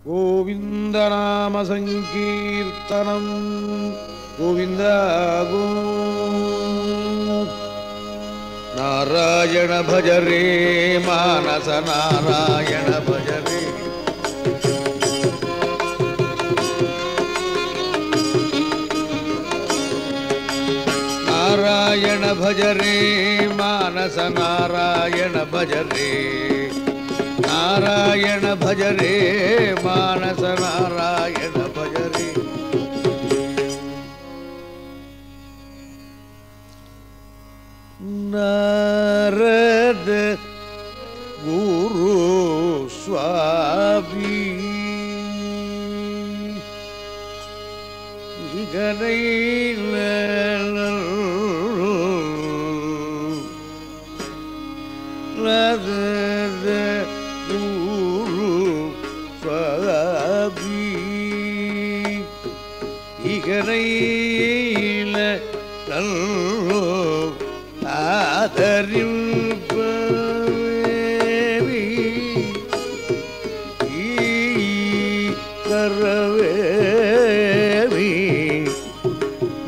गोविंद नाम संकीर्तनम गोविंद नारायण भज रे मानस नारायण भज रे नारायण भज रे मानस नारायण भज रे नारायण भज रे मानस नारायण भज रे नारद गुरु स्वामी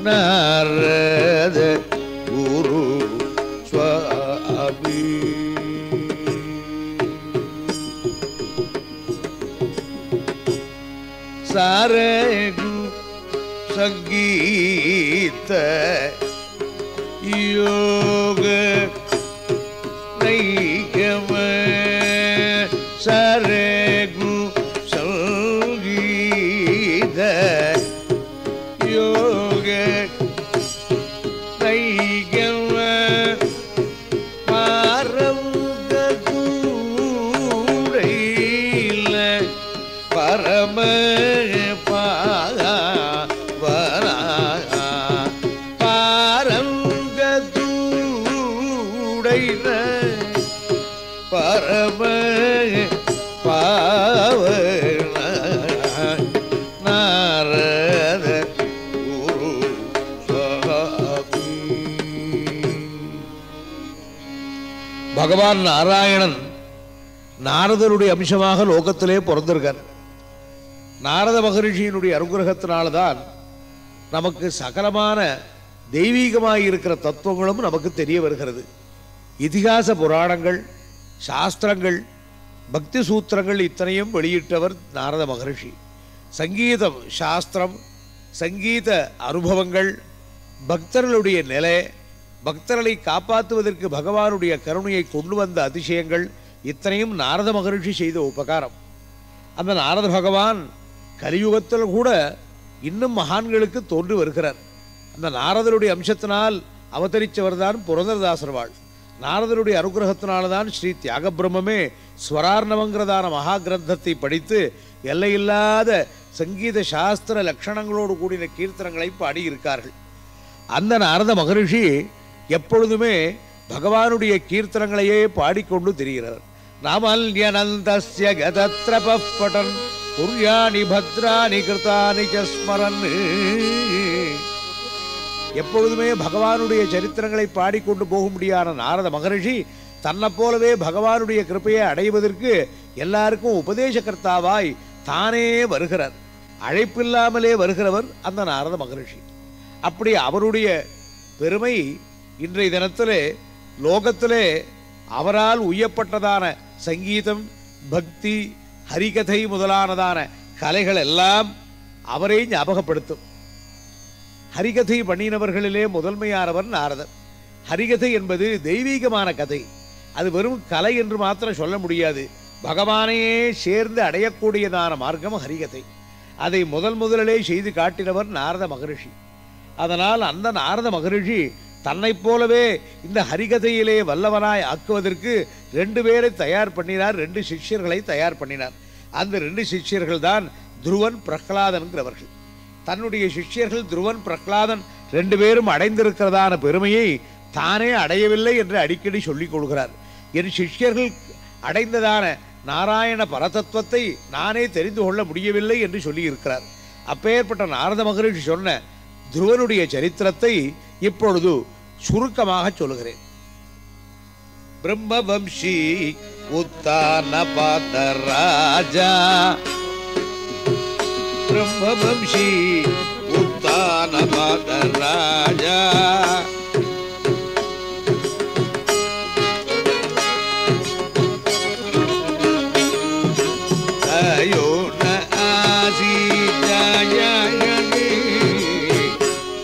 नारद गुरु स्वामी सारे संगीत योग नैगम सारे संगीत योग नैगम परम परम पावन नारद गुरु स्वामी भगवान नारायणन நாரதருடைய அம்சமாக லோகத்திலே பிறந்திருக்கார். நாரத மகரிஷியினுடைய அனுகிரகத்தினால்தான் நமக்கு சகலமான தெய்வீகமாக இருக்கிற தத்துவங்களும் நமக்கு தெரிய வருகிறது. இதிகாச புராணங்கள், சாஸ்திரங்கள், பக்தி சூத்திரங்கள் இத்தனையும் வெளியிட்டவர் நாரத மகரிஷி. சங்கீதம், சாஸ்திரம், சங்கீத அனுபவங்கள், பக்தர்களுடைய நிலை, பக்தர்களை காப்பாற்றுவதற்கு பகவானுடைய கருணையை கொண்டு வந்த அதிசயங்கள் இத்தனையும் நாரத மகரிஷி செய்த உபகாரம். அந்த நாரத பகவான் கலியுகத்தில் கூட இன்னும் மகான்களுக்கு தோன்றி வருகிறார். அந்த நாரதருடைய அம்சத்தினால் அவதரித்தவர் தான் புரந்தரதாசர்வாள். நாரதருடைய அனுகிரகத்தினால்தான் ஸ்ரீ தியாக பிரம்மே ஸ்வரார்ணவங்கிறதான மகா கிரந்தத்தை படித்து எல்லையில்லாத சங்கீத சாஸ்திர லட்சணங்களோடு கூடின கீர்த்தனங்களை பாடியிருக்கார்கள். அந்த நாரத மகரிஷி எப்பொழுதுமே பகவானுடைய கீர்த்தனங்களையே பாடிக்கொண்டு திரிகிறார். நாமல்யனந்தஸ்ய கதத்ரபப்படன் புர்யாணி பத்ராணி கிருதானி ஸ்மரன். எப்பொழுதுமே பகவானுடைய சரித்திரங்களை பாடிக்கொண்டு போக முடியாத நாரத மகரிஷி தன்னை போலவே பகவானுடைய கிருப்பையை அடைவதற்கு எல்லாருக்கும் உபதேசகர்த்தாவாய் தானே வருகிறார். அழைப்பில்லாமலே வருகிறவர் அந்த நாரத மகரிஷி. அப்படி அவருடைய பெருமை இன்றைய தினத்திலே லோகத்திலே அவரால் உய்யப்பட்டதான சங்கீதம், பக்தி, ஹரிகதை முதலானதான கலைகள் எல்லாம் அவரை ஞாபகப்படுத்தும். ஹரிகதை பண்ணினவர்களிலே முதன்மையானவர் நாரதர். ஹரிகதை என்பது தெய்வீகமான கதை. அது வெறும் கலை என்று மாத்திரம் சொல்ல முடியாது. பகவானையே சேர்ந்து அடையக்கூடியதான மார்க்கம் ஹரிகதை. அதை முதலிலே செய்து காட்டினவர் நாரத மகரிஷி. அதனால் அந்த நாரத மகரிஷி தன்னை போலவே இந்த ஹரிகதையிலே வல்லவனாய் ஆக்குவதற்கு 2 பேரை தயார் பண்ணினார். 2 சிஷ்யர்களை தயார் பண்ணினார். அந்த 2 சிஷ்யர்கள் தான் துருவன், பிரகலாதன்கிறவர்கள். தன்னுடைய சிஷ்யர்கள் துருவன், பிரகலாதன் 2 பேரும் அடைந்திருக்கிறதான பெருமையை தானே அடையவில்லை என்று அடிக்கடி சொல்லிக் கொள்கிறார். என் சிஷ்யர்கள் அடைந்ததான நாராயண பரதத்துவத்தை நானே தெரிந்து கொள்ள முடியவில்லை என்று சொல்லியிருக்கிறார். அப்பேற்பட்ட நாரத மகரிஷி சொன்ன துருவனுடைய சரித்திரத்தை இப்பொழுது சுருக்கமாக சொல்கிறேன். பிரம்மவம்சி உத்தான பாத ராஜா பிரம்மவம்சி உத்தானபாத ராஜா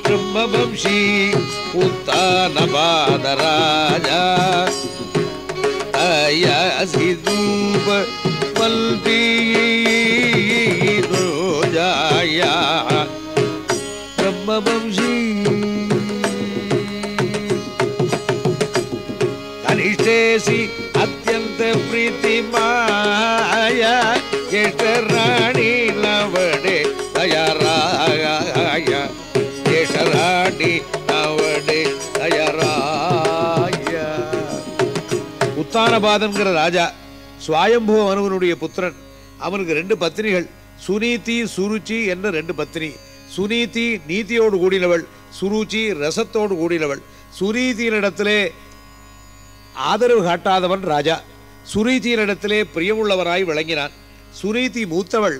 பிரம்மவம்சி உத்தானபாத ராஜா அயசிதூப வல்பீரோஜாயா பிரம்மவம்சி கனிஷ்டேசி அத்யந்த பிரீத்திமாய கேட்டராணி லவடே தயாராய கேட்டராணி லவடே தயாராய. உத்தானபாதன்கிற ராஜா சுவாயம்பு மனுவனுடைய புத்திரன். அவனுக்கு 2 பத்னிகள், சுனீதி சுருச்சி என்ற 2 பத்னி. சுனீதி நீதியோடு கூடினவள், சுருச்சி ரசத்தோடு கூடினவள். சுனீதியினிடத்திலே ஆதரவு காட்டாதவன் ராஜா. சுரீதியினிடத்திலே பிரியமுள்ளவராய் விளங்கினான். சுரீதி மூத்தவள்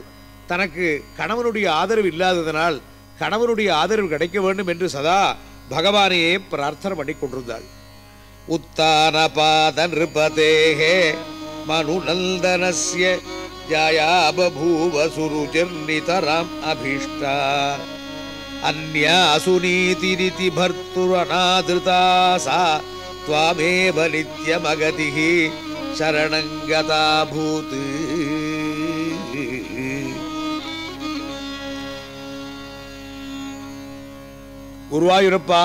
தனக்கு கணவனுடைய ஆதரவு இல்லாததனால் கணவனுடைய ஆதரவு கிடைக்க வேண்டும் என்று சதா பகவானையே பிரார்த்தனை பண்ணி கொண்டிருந்தாள். உத்தானபாத நிருபதேஹே மனுநந்தனஸ்ய ஜாயா பபூவ சுருச்சிர்நிதராம் அபீஷ்டா அன்யா சுனீதிரிதி பர்த்துரநாதிருதாசா த்வாமேவ நித்யமகதிஹி சரணங்கதா பூத். குருவாயூரப்பா,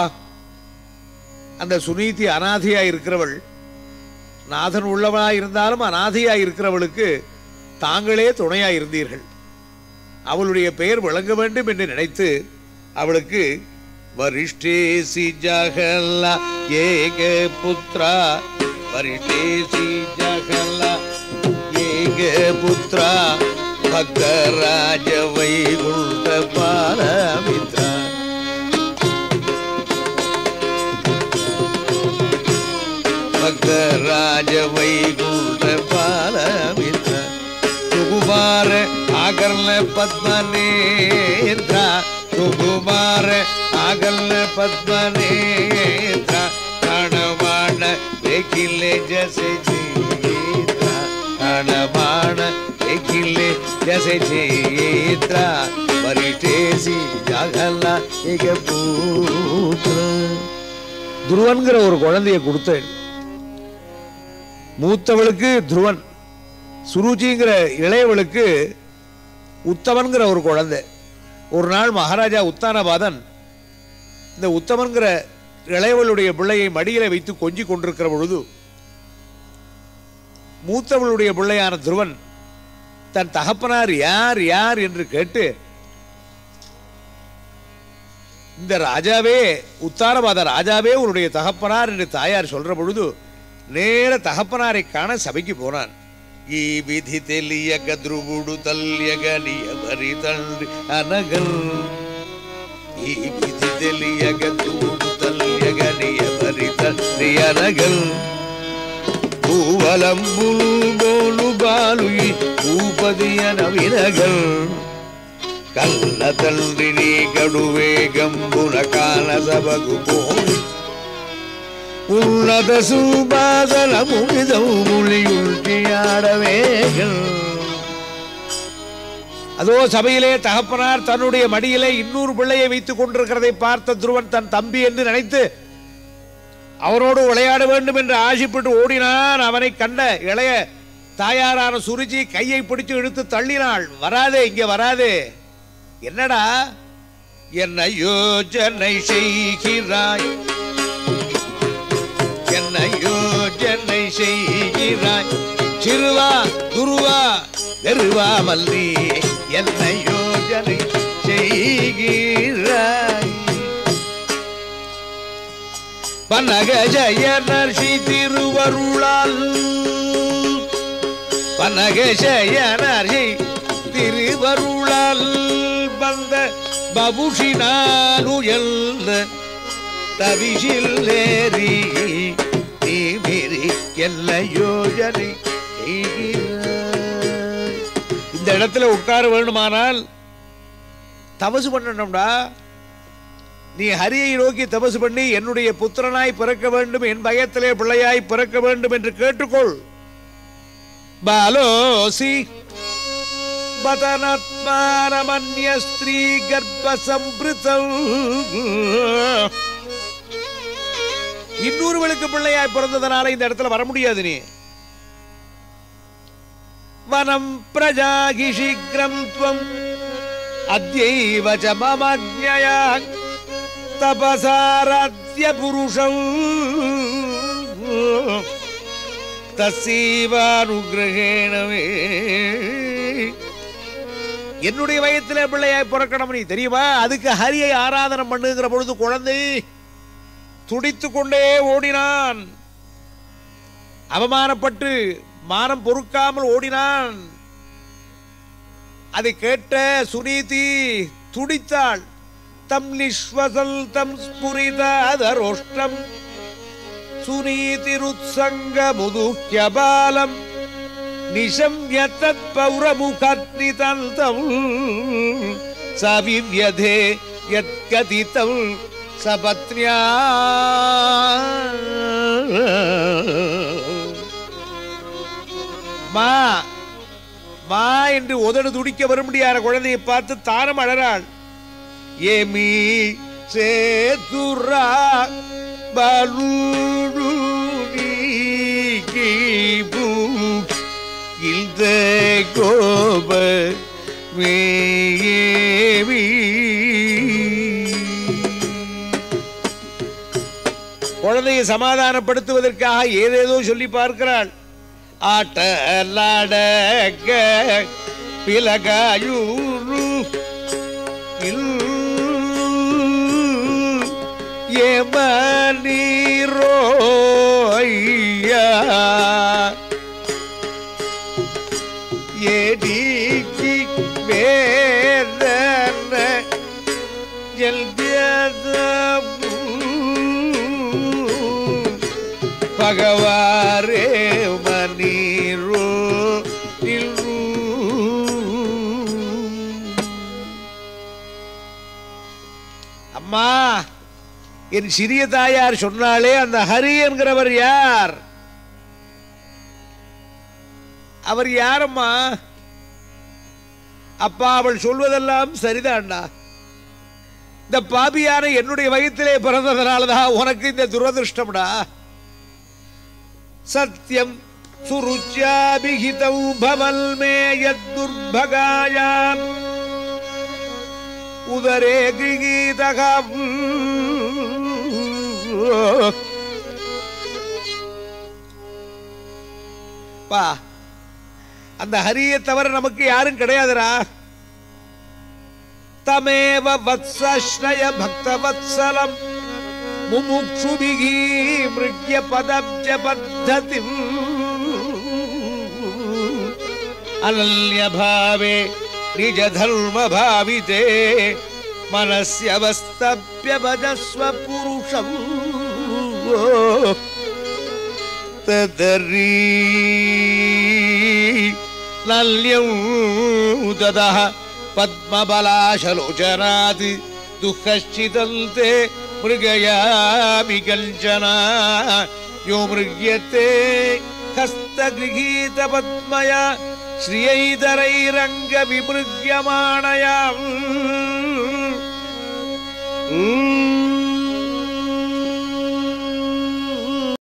அந்த சுனீதி அநாதியாய் இருக்கிறவள், நாதன் உள்ளவனாய் இருந்தாலும் அநாதியாய் இருக்கிறவளுக்கு தாங்களே துணையாய் இருந்தீர்கள். அவளுடைய பெயர் விளங்க வேண்டும் என்று நினைத்து அவளுக்கு வரிஷ்டேசி ஜகலா ஏக புத்ரா வரிஷ்டேசி ஜகலா ஏக புத்ரா பக்தராஜ வைகுண்ட பாலமித்ரா பக்தராஜ வைகுண்ட பாலமித்ரா சுகுமார ஆகர்ல பத்மநேத்ரா சுகுமார ஆகல்ல பத்மநேத்ரா கணவாண தேக்கிலே ஜசே ஜேத்ரா கணவாண தேக்கிலே ஜசே ஜேத்ரா வரிஷ்டேசி ஜகலா ஏக புத்ரா. துருவன்கிற ஒரு குழந்தையை கொடுத்தேன். மூத்தவளுக்கு துருவன், சுருச்சிங்கிற இளையவளுக்கு உத்தமன்கிற ஒரு குழந்தை. ஒரு நாள் மகாராஜா உத்தானபாதன் இந்த உத்தமன்கிற இளையவளுடைய பிள்ளையை மடியில வைத்து கொஞ்சி கொண்டிருக்கிற பொழுது மூத்தவளுடைய பிள்ளையான துருவன் தன் தகப்பனார் யார் யார் என்று கேட்டு, இந்த ராஜாவே உத்தானபாத ராஜாவே உன்னுடைய தகப்பனார் என்று தாயார் சொல்ற பொழுது நேர தகப்பனாரை காண சபைக்கு போனான். ఈ విధి తెలియక ధ్రువుడు తల్యగనియవరి తండ్రి అనగల్ ఈ విధి తెలియక ధ్రువుడు తల్యగనియవరి తండ్రి అనగల్ పూవలంబులు గోలు బాలు భూపది అన వినగల్ కల్ల తండ్రిని గడువేగంబున కాన సభకు పోయి உன்னத சுபாதல முனிதம் மொழியுள்ளியாடவேகள். அதோ சபையிலே தகப்பனார் தன்னுடைய மடியிலே இன்னொரு பிள்ளையை வைத்துக் கொண்டிருக்கிறதை பார்த்த துருவன் தன் தம்பி என்று நினைத்து அவரோடு விளையாட வேண்டும் என்று ஆசைப்பட்டு ஓடினான். அவனை கண்ட இளைய தாயாரான சுருச்சி கையை பிடித்து இழுத்து தள்ளினாள். வராதே, இங்கே வராதே. என்னடா, என்ன யோஜனை செய்கிறாய், என்ன யோஜனை செய்கிறாய், சிறுவா துருவா வெறுவா மல்லி என்ன யோஜனை செய்கிறாய். பனக ஜய நர்ஷி திருவருளால் பனக ஜய நர்ஷி திருவருளால் வந்த பபுஷினால் உயர்ந்த தவிஷில் நேரி நீமிரி என்ன யோஜனை செய்கிறாய். இந்த இடத்துல உட்கார வேண்டுமானால் தபசு பண்ணணும்டா. நீ ஹரியை நோக்கி தபசு பண்ணி என்னுடைய புத்திரனாய் பிறக்க வேண்டும், என் பயத்திலே பிள்ளையாய் பிறக்க வேண்டும் என்று கேட்டுக்கொள். பாலோசி பதனத்மானமன்ய ஸ்ரீ கர்ப்ப சம்பிருதம். இன்னொருவளுக்கு பிள்ளையாய் பிறந்ததனால இந்த இடத்துல வர முடியாது. நீ வனம் பிரஜாகி சீக்கிரம் த்வம் அத்யைவ ச மமஜ்ஞயா தபசாராத்ய புருஷம் தஸ்ஸைவானுக்ரஹேணவே. என்னுடைய வயத்திலே பிள்ளையாய் பிறக்கணும் நீ தெரியுமா? அதுக்கு ஹரியை ஆராதனை பண்ணுங்கிற பொழுது குழந்தை துடித்துக் கொண்டே ஓடினான். அவமானப்பட்டு மானம் பொறுக்காமல் ஓடினான். அதை கேட்ட சுனீதி துடித்தாள். தம் நிஸ்வசல் தம் ஸ்புரிதரோஷ்டம் சுனீதிருத்சங்க முதுக்ய பாலம் நிஷம்ய தத் பௌரமுகத்னிதந்தம் சவிவ்யதே யத்கதிதம் சபத்ன்யா. மா மா என்று உதடு துடிக்க வரும்படியான குழந்தையை பார்த்து தானம் அழறாள். ஏமி சேதுரா பலூனி கீபு இந்த கோப மேவி. குழந்தையை சமாதானப்படுத்துவதற்காக ஏதேதோ சொல்லி பார்க்கிறாள். ஆட்டலாடக பிலகாயூரு ஏமனீரோய்யா ஏடிக்கு வேதன ஜல்தியதமு பகவாரே மனீரோ நில்ரு. அம்மா, என் சிறிய தாயார் சொன்னாலே அந்த ஹரி என்கிறவர் யார்? அவர் யாரம்மா? அப்பா, அவள் சொல்வதெல்லாம் சரிதான்டா. இந்த பாபியான என்னுடைய வயிற்றிலே பிறந்ததனாலதான் உனக்கு இந்த துரதிருஷ்டம்டா. சத்யம் சுருச்சாபிஹிதௌ பவல் மே யத்துர்பகாயாம் உதரே கிரீதகம். பா, அந்த ஹரியை தவிர நமக்கு யாரும் கிடையாதுரா. தமேவ வத்ஸ்ரய பக்தவத்சலம் முமுக்ஷுபிகி மிருக்ய பதப்ஜ பத்ததி அனல்ய பாவே நிஜ தர்ம பாவிதே மனஸ்யவஸ்தப்ய பஜஸ்வ புருஷம் ததரி நல்யம் ததஹ பத்மபலாசலோச்சனாத் துக்கச்சிதல்தே மிருகயாமி கஞ்சனா யோ மிருக்யதே ஹஸ்தகிரீத பத்மயா ஸ்ரீயைதரைரங்க விமிருக்யமாணயாம்.